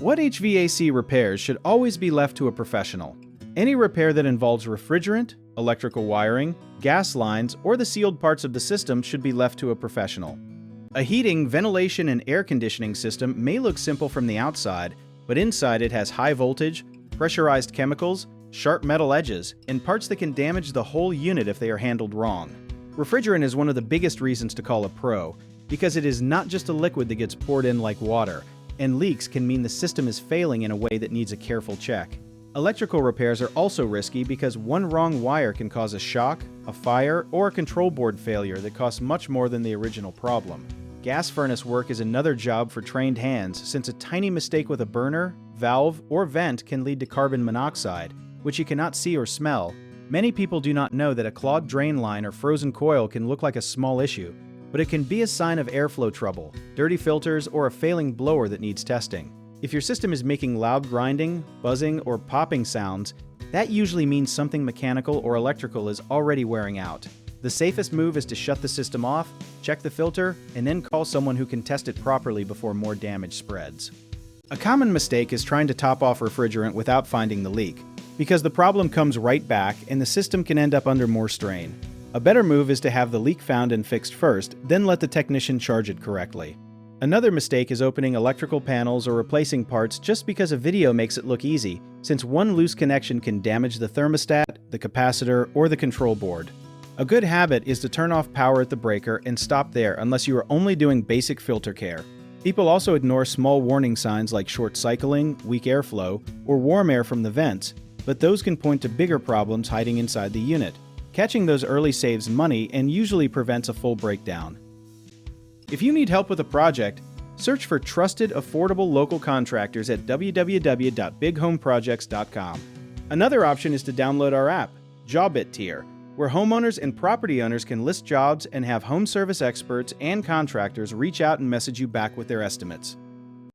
What HVAC repairs should always be left to a professional? Any repair that involves refrigerant, electrical wiring, gas lines, or the sealed parts of the system should be left to a professional. A heating, ventilation, and air conditioning system may look simple from the outside, but inside it has high voltage, pressurized chemicals, sharp metal edges, and parts that can damage the whole unit if they are handled wrong. Refrigerant is one of the biggest reasons to call a pro, because it is not just a liquid that gets poured in like water, and leaks can mean the system is failing in a way that needs a careful check. Electrical repairs are also risky because one wrong wire can cause a shock, a fire, or a control board failure that costs much more than the original problem. Gas furnace work is another job for trained hands since a tiny mistake with a burner, valve, or vent can lead to carbon monoxide, which you cannot see or smell. Many people do not know that a clogged drain line or frozen coil can look like a small issue, but it can be a sign of airflow trouble, dirty filters, or a failing blower that needs testing. If your system is making loud grinding, buzzing, or popping sounds, that usually means something mechanical or electrical is already wearing out. The safest move is to shut the system off, check the filter, and then call someone who can test it properly before more damage spreads. A common mistake is trying to top off refrigerant without finding the leak, because the problem comes right back and the system can end up under more strain. A better move is to have the leak found and fixed first, then let the technician charge it correctly. Another mistake is opening electrical panels or replacing parts just because a video makes it look easy, since one loose connection can damage the thermostat, the capacitor, or the control board. A good habit is to turn off power at the breaker and stop there unless you are only doing basic filter care. People also ignore small warning signs like short cycling, weak airflow, or warm air from the vents, but those can point to bigger problems hiding inside the unit. Catching those early saves money and usually prevents a full breakdown. If you need help with a project, search for trusted, affordable local contractors at www.bighomeprojects.com. Another option is to download our app, Job It Tier, where homeowners and property owners can list jobs and have home service experts and contractors reach out and message you back with their estimates.